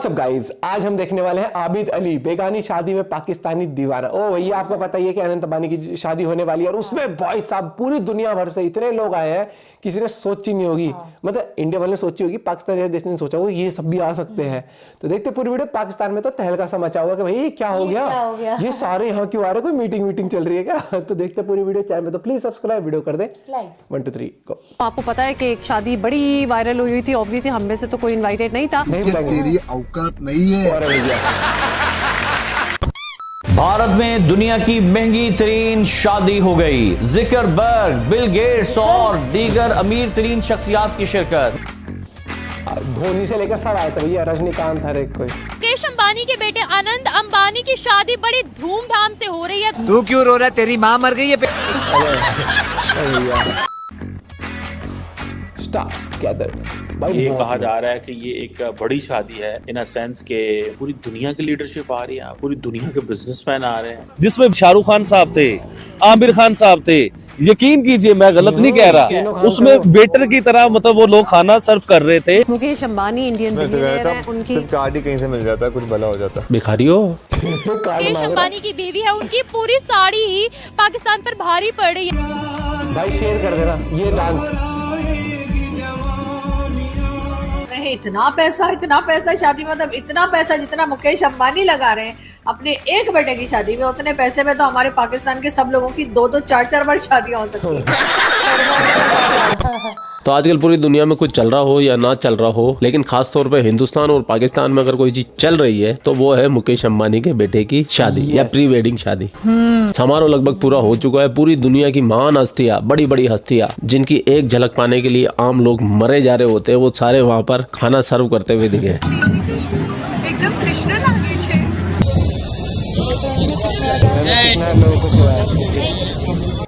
WhatsApp guys, आज हम देखने वाले हैं आबिद अली बेगानी शादी में पाकिस्तानी दीवाना। ओ भैया, आपको पता ही है कि अनंत अंबानी की शादी होने वाली है और उसमें भाई साहब पूरी दुनिया भर से इतने लोग आए हैं, किसी ने सोची नहीं होगी। मतलब इंडिया वाले ने सोची होगी, पाकिस्तान जैसे देश ने सोचा होगा ये सब भी आ सकते हैं। तो देखते पूरी वीडियो। पाकिस्तान में तो तहलका सा मचा हुआ कि भाई क्या हो गया, ये सारे यहाँ क्यों आ रहे, कोई मीटिंग चल रही है क्या? तो देखते पूरी वीडियो। चैनल में तो प्लीज सब्सक्राइब, वीडियो कर दे 1 2 3 गो। आपको पता है कि एक शादी बड़ी वायरल हुई थी, ऑब्वियसली हम में से तो कोई इनवाइटेड नहीं था। तेरी औकात नहीं है। भारत में दुनिया की महंगी तरीन शादी हो गई। ज़ुकरबर्ग, बिल गेट्स और दीगर अमीर तरीन शख्सियात की शिरकत। धोनी से लेकर सब आए थे भैया, रजनीकांत हर एक कोई। मुकेश अंबानी के बेटे अनंत अंबानी की शादी बड़ी धूमधाम से हो रही है। तू क्यों रो रहा है? तेरी माँ मर गई है। ये कहा जा रहा है कि ये एक बड़ी शादी है इन अ सेंस के पूरी दुनिया की लीडरशिप आ रही है, पूरी दुनिया के बिजनेसमैन आ रहे हैं, जिसमें शाहरुख खान साहब थे, आमिर खान साहब थे। यकीन कीजिए, मैं गलत नहीं कह रहा, उसमें वेटर की तरह मतलब वो लोग खाना सर्व कर रहे थे। मुकेश अंबानी इंडियन बिलियनेयर हैं, उनकी सिर्फ कार्ड ही कहीं से मिल जाता है, कुछ भला हो जाता है। भिखारी हो। मुकेश अंबानी की बीवी है, उनकी पूरी साड़ी ही पाकिस्तान पर भारी पड़ रही है। भाई शेयर कर देना ये डांस। इतना पैसा शादी में, मतलब इतना पैसा जितना मुकेश अंबानी लगा रहे हैं अपने एक बेटे की शादी में, उतने पैसे में तो हमारे पाकिस्तान के सब लोगों की 2-2 4-4 बार शादियां हो सकती हैं। तो आजकल पूरी दुनिया में कुछ चल रहा हो या ना चल रहा हो, लेकिन खास तौर पे हिंदुस्तान और पाकिस्तान में अगर कोई चीज चल रही है तो वो है मुकेश अंबानी के बेटे की शादी या प्री वेडिंग शादी। समारोह लगभग पूरा हो चुका है। पूरी दुनिया की महान हस्तियां, बड़ी बड़ी हस्तियां, जिनकी एक झलक पाने के लिए आम लोग मरे जा रहे होते हैं, वो सारे वहाँ पर खाना सर्व करते हुए दिखे। एकदम कृष्ण लागे छे।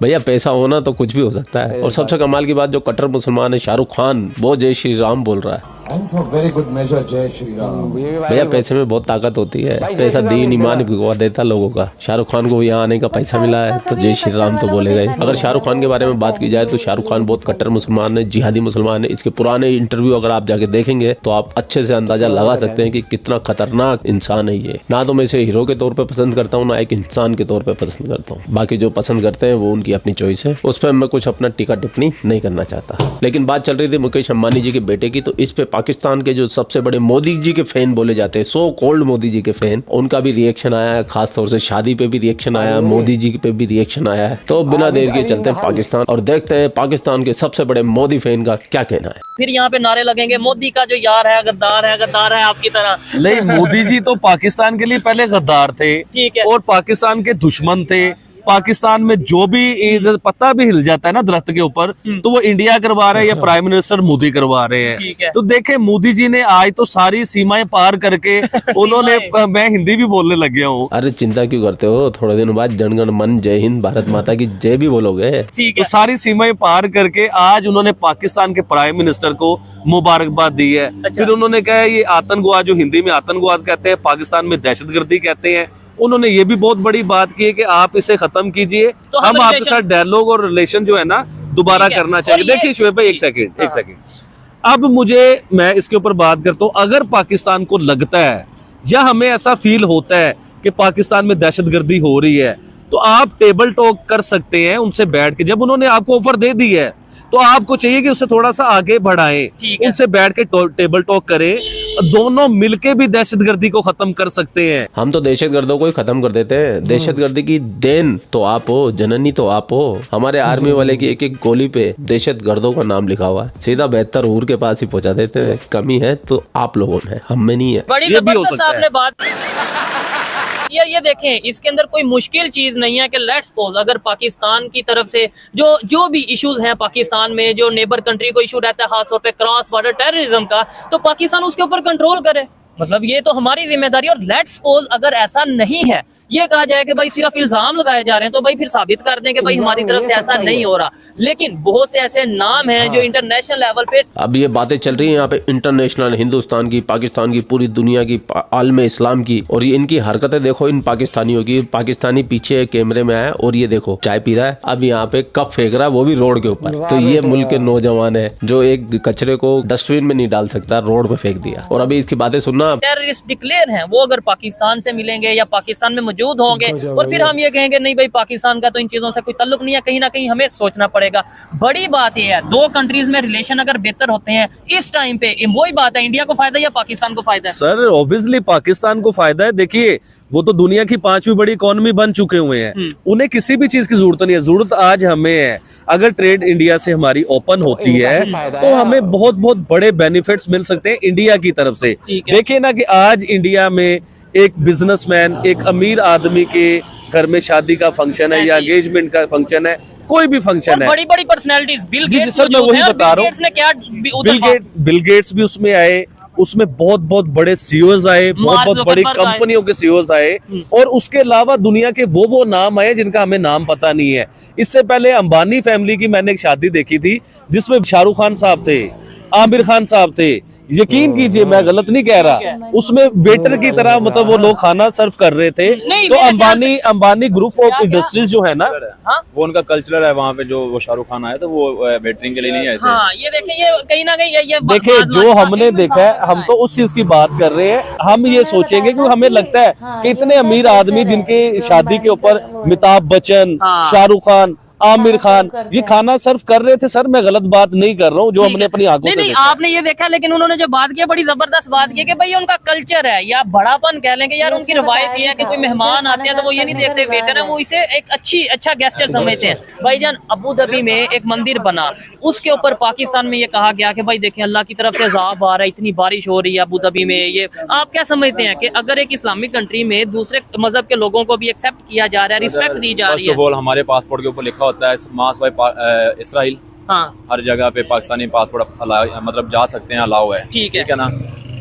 भैया पैसा होना तो कुछ भी हो सकता है। और सबसे कमाल की बात, जो कट्टर मुसलमान है शाहरुख खान, वो जय श्री राम बोल रहा है। वेरी गुड मेजर जय श्री राम। भैया पैसे में बहुत ताकत होती है, पैसा दीन ईमान भिगवा देता लोगों का। शाहरुख खान को यहाँ आने का पैसा मिला है तो जय श्री राम तो बोलेगा ही। अगर शाहरुख खान के बारे में बात की जाए तो शाहरुख खान बहुत कट्टर मुसलमान है, जिहादी मुसलमान है। इसके पुराने इंटरव्यू अगर आप जाके देखेंगे तो आप अच्छे से अंदाजा लगा सकते हैं कि कितना खतरनाक इंसान है ये। ना तो मैं इसे हीरो के तौर पर पसंद करता हूँ, ना एक इंसान के तौर पर पसंद करता हूँ। बाकी जो पसंद करते हैं वो उनकी अपनी चॉइस है, उस पर मैं कुछ अपना टीका टिप्पणी नहीं करना चाहता। लेकिन बात चल रही थी मुकेश अंबानी जी के बेटे की, तो इस पे पाकिस्तान के जो सबसे बड़े मोदी जी के फैन बोले जाते हैं, सो कॉल्ड मोदी जी के फैन, उनका भी रिएक्शन आया है। खास तौर से शादी पे भी रिएक्शन आया है, मोदी जी पे भी रिएक्शन आया है। तो बिना देर के चलते हैं पाकिस्तान और देखते हैं पाकिस्तान के सबसे बड़े मोदी फैन का क्या कहना है। फिर यहाँ पे नारे लगेंगे, मोदी का जो यार है गद्दार है, गद्दार है आपकी तरह। नहीं, मोदी जी तो पाकिस्तान के लिए पहले गद्दार थे, ठीक है, और पाकिस्तान के दुश्मन थे। पाकिस्तान में जो भी पत्ता भी हिल जाता है ना दरख्त के ऊपर, तो वो इंडिया करवा रहे हैं या प्राइम मिनिस्टर मोदी करवा रहे हैं। तो देखे, मोदी जी ने आज तो सारी सीमाएं पार करके उन्होंने मैं हिंदी भी बोलने लग गया हूँ। अरे चिंता क्यों करते हो, थोड़े दिन बाद जनगण मन जय हिंद भारत माता की जय भी बोलोगे। तो सारी सीमाएं पार करके आज उन्होंने पाकिस्तान के प्राइम मिनिस्टर को मुबारकबाद दी है। फिर उन्होंने कहा ये आतंकवाद, जो हिंदी में आतंकवाद कहते हैं, पाकिस्तान में दहशतगर्दी कहते हैं। उन्होंने ये भी बहुत बड़ी बात की है कि आप इसे खत्म कीजिए, तो हम आपके साथ डायलॉग और रिलेशन जो है ना दोबारा करना चाहिए। देखिए शोएब भाई, एक सेकंड। अब मैं इसके ऊपर बात करता हूँ। अगर पाकिस्तान को लगता है या हमें ऐसा फील होता है कि पाकिस्तान में दहशतगर्दी हो रही है, तो आप टेबल टॉक कर सकते हैं उनसे बैठ के। जब उन्होंने आपको ऑफर दे दी है तो आपको चाहिए कि उससे थोड़ा सा आगे बढ़ाएं, उनसे बैठ के टेबल टॉक करें। दोनों मिलके भी दहशतगर्दी को खत्म कर सकते हैं। हम तो दहशतगर्दों को ही खत्म कर देते हैं। दहशतगर्दी की देन तो आप हो, जननी तो आप हो। हमारे आर्मी वाले की एक एक गोली पे दहशतगर्दों का नाम लिखा हुआ है, सीधा बेहतर हूर के पास ही पहुंचा देते हैं। कमी है तो आप लोगों में, हम में नहीं है। बड़ी जबरदस्त आपने बात यार। ये देखें, इसके अंदर कोई मुश्किल चीज नहीं है कि लेट्स सपोज अगर पाकिस्तान की तरफ से जो भी इश्यूज हैं पाकिस्तान में, जो नेबर कंट्री को इशू रहता है खास तौर पे क्रॉस बॉर्डर टेररिज्म का, तो पाकिस्तान उसके ऊपर कंट्रोल करे। मतलब ये तो हमारी जिम्मेदारी। और लेट्स सपोज अगर ऐसा नहीं है ये कहा जाए कि भाई सिर्फ इल्जाम लगाए जा रहे हैं, तो भाई फिर साबित कर दें कि भाई हमारी तरफ से ऐसा नहीं हो रहा। लेकिन बहुत से ऐसे नाम हैं जो इंटरनेशनल लेवल पे अब ये बातें चल रही हैं यहाँ पे इंटरनेशनल, हिंदुस्तान की, पाकिस्तान की, पूरी दुनिया की, आलम इस्लाम की, और ये इनकी हरकतें देखो इन पाकिस्तानियों की। पाकिस्तानी पीछे कैमरे में आया और ये देखो चाय पी रहा है, अब यहाँ पे कप फेंक रहा है, वो भी रोड के ऊपर। तो ये मुल्क के नौजवान है जो एक कचरे को डस्टबिन में नहीं डाल सकता, रोड पे फेंक दिया। और अभी इसकी बातें सुनना, टेररिस्ट डिक्लेयर हैं, वो अगर पाकिस्तान से मिलेंगे या पाकिस्तान में मौजूद होंगे और फिर हम ये कहेंगे नहीं भाई पाकिस्तान का तो इन चीजों से कोई ताल्लुक नहीं है, कहीं ना कहीं हमें सोचना पड़ेगा। बड़ी बात यह है, दो कंट्रीज में रिलेशन अगर बेहतर होते हैं इस टाइम पे, वही बात है, इंडिया को फायदा या पाकिस्तान को फायदा है? सर ऑब्वियसली पाकिस्तान को फायदा है। देखिए वो तो दुनिया की 5वीं बड़ी इकोनॉमी बन चुके हुए हैं, उन्हें किसी भी चीज की जरूरत नहीं है। जरूरत आज हमें है, अगर ट्रेड इंडिया से हमारी ओपन होती है तो हमें बहुत बहुत बड़े बेनिफिट्स मिल सकते हैं इंडिया की तरफ से। देखिए ना कि आज इंडिया में एक बिजनेसमैन, एक अमीर आदमी के घर में शादी का फंक्शन है या एंगेजमेंट का फंक्शन है, कोई भी फंक्शन है, बड़ी बड़ी पर्सनैलिटीज, बिल गेट्स सर मैं वही बता रहा हूँ, बिल गेट्स भी उसमें आए, उसमें बहुत बहुत बड़े सीईओज आए, बहुत बहुत बड़ी कंपनियों के सीईओज आए, और उसके अलावा दुनिया के वो नाम आए जिनका हमें नाम पता नहीं है। इससे पहले अंबानी फैमिली की मैंने एक शादी देखी थी जिसमें शाहरुख खान साहब थे, आमिर खान साहब थे, यकीन कीजिए मैं गलत नहीं कह रहा, उसमें वेटर की तरह मतलब वो लोग खाना सर्व कर रहे थे। तो अंबानी ग्रुप ऑफ इंडस्ट्रीज जो है ना, वो उनका कल्चर है वहाँ पे। जो वो शाहरुख खान आए थे वो वेटरिंग के लिए नहीं आए थे। हाँ, ये देखें, ये कहीं ना कहीं ये देखिए जो हमने देखा है, हम तो उस चीज की बात कर रहे हैं। हम ये सोचेंगे कि हमें लगता है कि इतने अमीर आदमी जिनके शादी के ऊपर अमिताभ बच्चन, शाहरुख खान, आमिर खान ये खाना सर्व कर रहे थे। सर मैं गलत बात नहीं कर रहा हूँ, जो हमने अपनी आंखों से नहीं, आपने ये देखा, लेकिन उन्होंने जो बात की बड़ी जबरदस्त बात की कि भाई उनका कल्चर है या बड़ापन कह लेंगे यार, उनकी रवायत ये है कि कोई मेहमान आते हैं तो वो ये नहीं देखते वेटर है, वो इसे एक अच्छा गेस्टर समझते हैं। भाईजान अबू धाबी में एक मंदिर बना, उसके ऊपर पाकिस्तान में ये कहा गया कि भाई देखें अल्लाह की तरफ से अज़ाब आ रहा है, इतनी बारिश हो रही है अबू धाबी में। ये आप क्या समझते हैं कि अगर एक इस्लामिक कंट्री में दूसरे मजहब के लोगों को भी एक्सेप्ट किया जा रहा है, रिस्पेक्ट दी जा रही है? हमारे पासपोर्ट के ऊपर लिखा होता है मास बाय इसराइल। हाँ, हर जगह पे पाकिस्तानी पासपोर्ट मतलब जा सकते हैं, अलाउ है। ठीक है ना।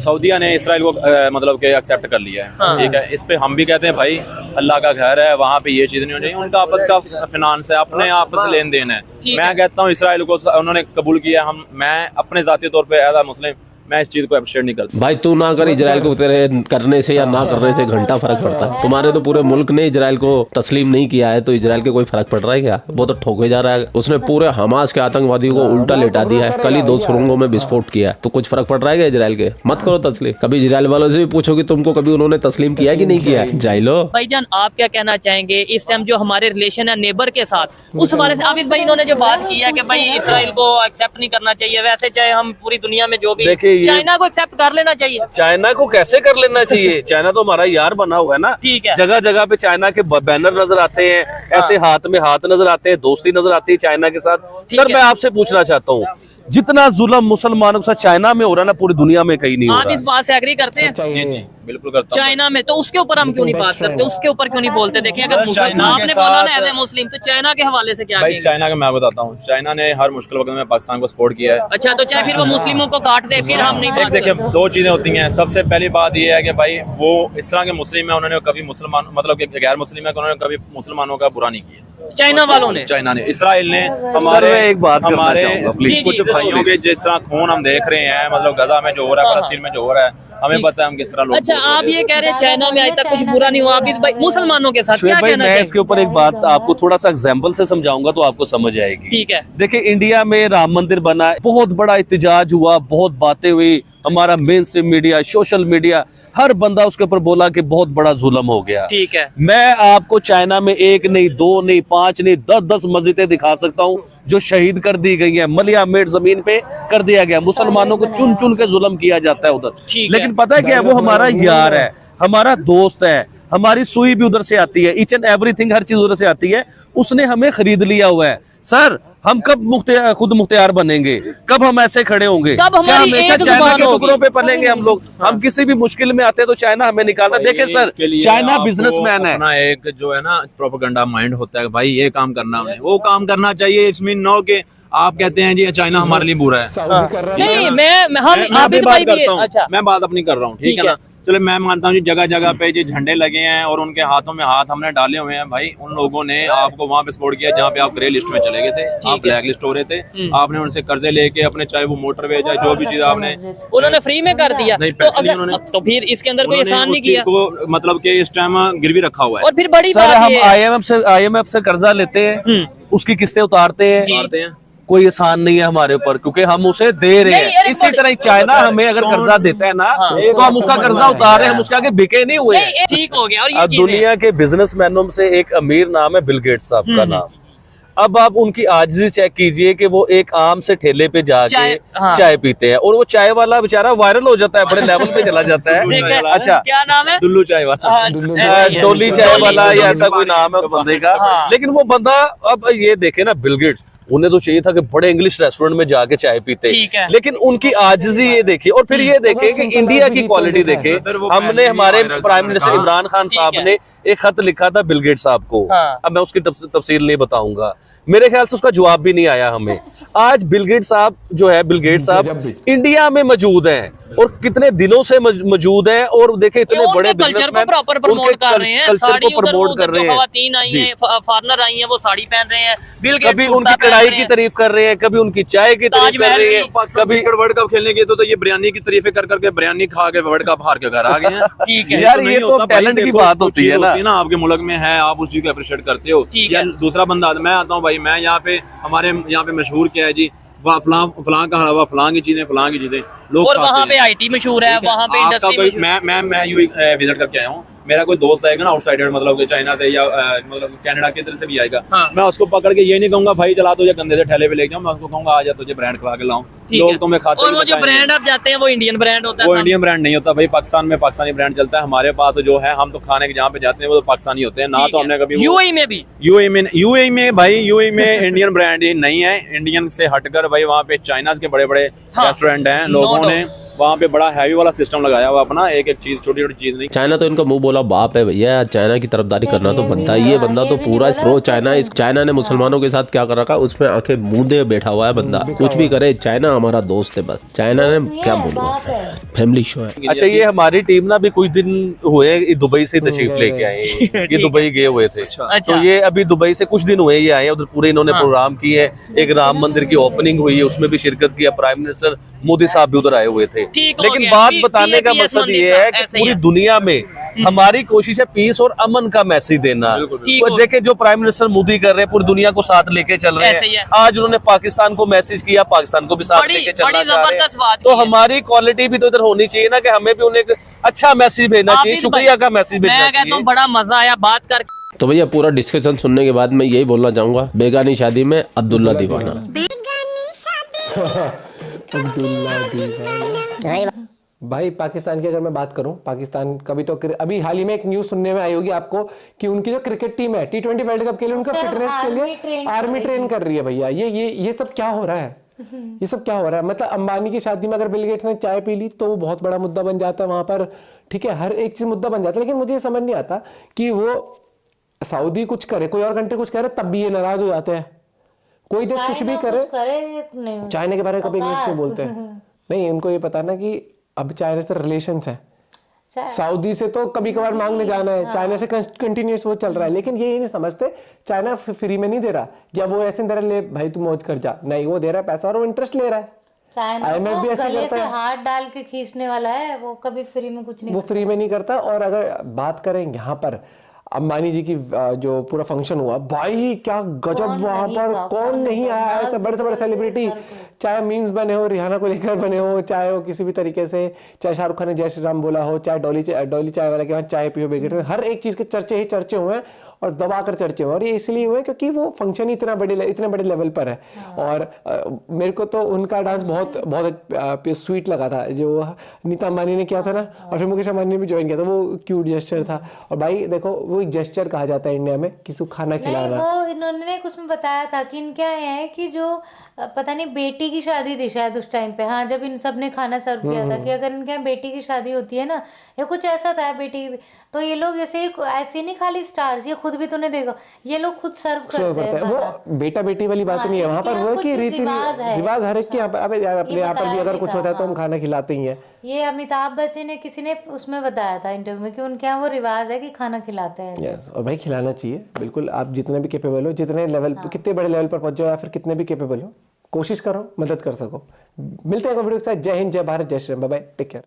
सऊदीया ने इसराइल को मतलब के एक्सेप्ट कर लिया है। हाँ। ठीक है, इस पे हम भी कहते हैं भाई अल्लाह का घर है, वहाँ पे ये चीज नहीं होनी चाहिए। उनका आपस का फिनांस है, अपने आपस लेन देन है। मैं कहता हूँ इसराइल को उन्होंने कबूल किया, मैं अपने जाती तौर पे एज अ मुस्लिम मैं इस चीज को अप्रिशिएट नहीं करता। भाई तू ना कर, इजराइल को तेरे करने से या ना करने से घंटा फर्क पड़ता है। तुम्हारे तो पूरे मुल्क ने इजराइल को तस्लीम नहीं किया है, तो इजराइल के कोई फर्क पड़ रहा है क्या? वो तो ठोके जा रहा है। उसने पूरे हमास के आतंकवादियों को उल्टा लेटा दिया है, कल ही 2 सुरंगों में विस्फोट किया है, तो कुछ फर्क पड़ रहा है क्या इजराइल के? मत करो तस्लीम। कभी इजराइल वालों से भी पूछो कि तुमको कभी उन्होंने तस्लीम किया कि नहीं किया? जाइलो भाईजान आप क्या कहना चाहेंगे इस टाइम जो हमारे रिलेशन है नेबर के साथ, उस हवाले से आबिद भाई इन्होंने जो बात की है कि भाई इसराइल को एक्सेप्ट नहीं करना चाहिए, वैसे चाहे हम पूरी दुनिया में जो भी, चाइना को एक्सेप्ट कर लेना चाहिए? चाइना को कैसे कर लेना चाहिए? चाइना तो हमारा यार बना हुआ है ना। ठीक है, जगह जगह पे चाइना के बैनर नजर आते हैं, ऐसे हाथ में हाथ नजर आते हैं, दोस्ती नजर आती है चाइना के साथ। सर मैं आपसे पूछना चाहता हूँ, जितना जुल्म मुसलमानों के साथ चाइना में हो रहा है ना, पूरी दुनिया में कहीं नहीं हो रहा। आप इस बात से एग्री करते हैं? जी बिल्कुल करता हूं। चाइना में तो उसके ऊपर हम क्यों नहीं बात करते, उसके ऊपर क्यों नहीं बोलते? देखिए अगर आपने बोला ना एज ए मुस्लिम, तो चाइना के हवाले से क्या? भाई चाइना का मैं बताता हूँ, चाइना ने हर मुश्किल वक्त में पाकिस्तान को सपोर्ट किया है। अच्छा, तो चाहे फिर वो मुस्लिमों को काट दे, फिर हम नहीं बात देखिए 2 चीजें होती हैं। सबसे पहली बात ये है कि भाई वो इस तरह के मुस्लिम है, उन्होंने कभी मुसलमान मतलब गैर मुस्लिम है, उन्होंने कभी मुसलमानों का बुरा नहीं किया। चाइना वालों ने, चाइना ने, इसराइल ने हमारे कुछ भाइयों के जिस तरह खून हम देख रहे हैं, मतलब गजा में जो हो रहा है, फलस्तीन में जो हो रहा है, हमें पता है हम किस तरह लोग। अच्छा, आप ये कह रहे हैं चाइना में आज तक कुछ बुरा नहीं हुआ, अभी भाई मुसलमानों के साथ क्या कहना मैं इसके ऊपर एक बात आपको थोड़ा सा एग्जांपल से समझाऊंगा तो आपको समझ आएगी। ठीक है, देखिए इंडिया में राम मंदिर बना, बहुत बड़ा एहतजाज हुआ, बहुत बातें हुई, हमारा mainstream media, social media, हर बंदा उसके ऊपर बोला कि बहुत बड़ा जुल्म हो गया। ठीक है, मैं आपको चाइना में 1 नहीं 2 नहीं 5 नहीं 10 मस्जिदें दिखा सकता हूँ जो शहीद कर दी गई है, मलिया मेड जमीन पे कर दिया गया, मुसलमानों को चुन चुन के जुल्म किया जाता है उधर। लेकिन पता है क्या, वो हमारा यार है, हमारा दोस्त है, हमारी सुई भी उधर से आती है, ईच एंड एवरीथिंग, हर चीज उधर से आती है। उसने हमें खरीद लिया हुआ है। सर हम कब खुद मुख्तियार बनेंगे? कब हम ऐसे खड़े होंगे? कब हमारी हमेशा चाइना के टुकड़ों पे पलेंगे हम लोग? हम किसी भी मुश्किल में आते हैं तो चाइना हमें निकालता है। देखिए सर, चाइना बिजनेसमैन है, अपना एक जो है ना प्रोपेगेंडा माइंड होता है, भाई ये काम करना है, वो काम करना चाहिए। इट्स मीन नो के आप कहते हैं जी चाइना हमारे लिए बुरा है। नहीं, मैं बात करता हूँ, मैं बात अपनी कर रहा हूँ, ठीक है ना। चलो मैं मानता हूँ जी जगह जगह पे जो झंडे लगे हैं और उनके हाथों में हाथ हमने डाले हुए हैं भाई, उन लोगों ने आपको वहाँ पे सपोर्ट किया जहाँ पे आप ग्रे लिस्ट में चले गए थे, आप ब्लैक लिस्ट हो रहे थे, आपने उनसे कर्जे लेके अपने चाहे वो मोटरवे चाहे जो भी चीज आपने उन्होंने फ्री में कर दिया। नहीं, तो पैसे नहीं अगर उन्होंने- तो फिर इसके अंदर कोई उन्होंने एहसान नहीं उस चीज किया को मतलब कि इस टाइम गिरवी रखा हुआ है। और फिर बड़ी सर बात हम ये आईएमएफ से कर्जा लेते हैं, उसकी किस्तें उतारते हैं, कोई एहसान नहीं है हमारे ऊपर क्योंकि हम उसे दे रहे नहीं, हैं। अरे इसी तरह चाइना हमें अगर कर्जा देता है ना तो हम उसका कर्जा उतार रहे हैं, हम उसके आगे बिके नहीं हुए। नहीं, ठीक हो गया। और ये अब चीज़ है। दुनिया के बिजनेसमैनों से एक अमीर नाम है बिल गेट्स साहब का नाम। अब आप उनकी आजिज़ी चेक कीजिए कि वो एक आम से ठेले पे जाके चाय पीते हैं और वो चाय वाला बेचारा वायरल हो जाता है, बड़े लेवल पे चला जाता है। अच्छा, क्या नाम है? दुल्लू चाय वाला, डोली चाय वाला या ऐसा कोई नाम है उस बंदे का। लेकिन वो बंदा, अब ये देखे ना बिल गेट्स, उन्हें तो चाहिए था कि बड़े इंग्लिश रेस्टोरेंट में जाके चाय पीते, लेकिन उनकी आजिज़ी ये देखिए। और फिर ये देखे कि इंडिया की क्वालिटी देखे। हमने हमारे प्राइम मिनिस्टर इमरान खान साहब ने एक खत लिखा था बिल गेट्स साहब को, अब मैं उसकी तफसील नहीं बताऊंगा, मेरे ख्याल से उसका जवाब भी नहीं आया हमें। आज बिल गेट्स साहब जो है, बिल गेट्स साहब इंडिया में मौजूद हैं और कितने दिनों से मौजूद हैं और देखे इतने बड़े कल्चर को प्रॉपर प्रमोट कर रहे हैं, कल्चर को प्रमोट कर रहे हैं। खवातीन आई हैं, फॉरेनर आई हैं, वो साड़ी पहन रहे हैं, बिल गेट्स कभी उनकी कढ़ाई की तारीफ कर रहे हैं, कभी उनकी चाय की तारीफ कर रहे हैं, कभी वर्ल्ड कप खेलने के तो ये बिरयानी की तारीफें कर करके बिरयानी खा के वर्ल्ड कप हार के घर आ गए हैं। ठीक है यार, ये तो टैलेंट की बात होती है ना, आपके मुल्क में है, आप उस चीज को अप्रिशिएट करते हो। या दूसरा बंदा, मैं आता हूँ भाई, मैं यहाँ पे हमारे यहाँ पे मशहूर क्या है जी, फलां का हलवा, फलां की चीजें लोग, और वहाँ पे आईटी मशहूर है, वहाँ पे इंडस्ट्री। मैं यूं विजिट करके आया हूँ, मेरा कोई दोस्त आएगा ना आउटसाइडर, मतलब चाइना से या मतलब कनाडा की तरफ से भी आएगा, मैं उसको पकड़ के ये नहीं कहूंगा भाई चला तुझे कंधे से ठेले पे ले जाऊँ, मैं उसको कहूंगा आ जा तुझे ब्रांड खिला के लाऊं। लोग तुम्हें खाते और वो जो ब्रांड आप जाते हैं वो इंडियन ब्रांड होता है। वो इंडियन ब्रांड नहीं होता भाई, पाकिस्तान में पाकिस्तानी ब्रांड चलता है। हमारे पास जो है, हम तो खाने के जहाँ पे जाते हैं वो तो पाकिस्तानी होते हैं ना, तो हमने कभी यूएई में भी यूएई में भाई, यूएई में इंडियन ब्रांड नहीं है। इंडियन से हटकर भाई वहाँ पे चाइना के बड़े बड़े रेस्टोरेंट हैं, लोगों ने वहाँ पे बड़ा हैवी वाला सिस्टम लगाया हुआ अपना, एक एक चीज, छोटी छोटी चीज नहीं। चाइना तो इनका मुंह बोला बाप है भैया, चाइना की तरफदारी करना तो बनता है। ये बंदा तो पूरा प्रो चाइना, इस चाइना ने मुसलमानों के साथ क्या कर रखा, उसमें आंखें मूंदे बैठा हुआ है बंदा। कुछ भी करे, चाइना हमारा दोस्त है, बस चाइना ने क्या बोलूं, फैमिली शो है। अच्छा, ये हमारी टीम ना अभी कुछ दिन हुए दुबई से तशरीफ लेके आए, ये दुबई गए हुए थे। तो ये अभी दुबई से कुछ दिन हुए ये आए, उधर पूरे इन्होंने प्रोग्राम की है, एक राम मंदिर की ओपनिंग हुई है, उसमें भी शिरकत किया, प्राइम मिनिस्टर मोदी साहब भी उधर आए हुए थे। लेकिन बात बताने का मकसद ये है कि पूरी दुनिया में हमारी कोशिश है पीस और अमन का मैसेज देना। देखे जो प्राइम मिनिस्टर मोदी कर रहे हैं, पूरी दुनिया को साथ लेके चल रहे हैं। आज उन्होंने पाकिस्तान को मैसेज किया, पाकिस्तान को भी साथ लेके चलना चाह रहे हैं। तो हमारी क्वालिटी भी तो इधर होनी चाहिए ना, कि हमें भी उन्हें अच्छा मैसेज भेजना चाहिए, शुक्रिया का मैसेज भेजना चाहिए। मैं कहता हूं बड़ा मजा आया बात करके। तो भैया पूरा डिस्कशन सुनने के बाद मैं यही बोलना चाहूंगा, बेगानी शादी में अब्दुल्ला दीवाना। अब्दुल्ला दीवाना भाई, पाकिस्तान की अगर मैं बात करूं, पाकिस्तान कभी तो अभी हाल ही में एक न्यूज सुनने में आई होगी आपको कि उनकी जो क्रिकेट टीम है T20 वर्ल्ड कप के लिए उनका फिटनेस के लिए आर्मी ट्रेन कर रही है। भैया ये सब क्या हो रहा है, ये सब क्या हो रहा है? मतलब अंबानी की शादी में अगर बिल गेट्स ने चाय पी ली तो वो बहुत बड़ा मुद्दा बन जाता है वहां पर, ठीक है, हर एक चीज मुद्दा बन जाता है। लेकिन मुझे ये समझ नहीं आता कि वो सऊदी कुछ करे, कोई और कंट्री कुछ करे, तब भी ये नाराज हो जाते हैं। कोई देश कुछ भी करे, चाइना के बारे में कभी इंग्लिश में बोलते हैं नहीं, इनको ये पता ना कि अब चाइना से रिलेशंस है, सऊदी से तो कभी कभार मांगने जाना है, चाइना से कंटिन्यूस वो चल रहा है। लेकिन ये नहीं समझते चाइना फ्री में नहीं दे रहा, या वो ऐसे दे रहा ले भाई तू मौज कर जा, नहीं, वो दे रहा है पैसा और वो इंटरेस्ट ले रहा है। चाइना तो गले से हाथ डाल के खींचने वाला है, वो कभी फ्री में कुछ नहीं, वो फ्री में नहीं करता। और अगर बात करें यहाँ पर अंबानी जी की जो पूरा फंक्शन हुआ, भाई क्या गजब, वहां पर कौन नहीं आया, ऐसे बड़े से बड़े सेलिब्रिटी, चाहे मीम्स बने हो रिहाना को लेकर बने हो, चाहे वो किसी भी तरीके से, चाहे शाहरुख खान ने जय श्री राम बोला हो, चाहे डॉली चाय वाला के वहाँ चाय पियो बेगेट, हर एक चीज के चर्चे ही चर्चे हुए हैं और दबाकर चर्चे हुए। और ये इसलिए हुए क्योंकि वो फंक्शन ही इतने बड़े लेवल पर है। और मेरे को तो उनका डांस बहुत स्वीट लगा था, जो नीता अंबानी ने किया था ना, और फिर मुकेश अंबानी ने भी ज्वाइन किया था, वो क्यूट जेस्चर था। और भाई देखो, वो एक जेस्चर कहा जाता है इंडिया में, किसी को खाना खिलाना। वो इन्होंने उसमें बताया था कि इनका है कि जो पता नहीं बेटी की शादी थी शायद उस टाइम पे, हाँ, जब इन सब ने खाना सर्व किया था कि अगर इनके यहाँ बेटी की शादी होती है ना, या कुछ ऐसा था बेटी की, तो ये लोग ऐसे नहीं खाली स्टार्स, ये खुद भी तूने देखा, ये लोग खुद सर्व करते हैं। वो बेटा बेटी वाली बात नहीं है वहाँ पर, वो की रीति रिवाज हर एक के यहाँ पर। अब यार अपने यहाँ पर भी अगर कुछ होता है तो हम खाना खिलाते ही हैं। ये अमिताभ बच्चन ने किसी ने उसमें बताया था इंटरव्यू में कि उनके यहाँ वो रिवाज है कि खाना खिलाते हैं। यस, और भाई खिलाना चाहिए बिल्कुल। आप जितने भी कैपेबल हो, जितने लेवल पे, कितने बड़े लेवल पर पहुंचो या फिर कितने भी कैपेबल हो, कोशिश करो मदद कर सको। मिलते हैं वीडियो के साथ। जय हिंद, जय भारत, जय Shri Ram, bye bye, take care.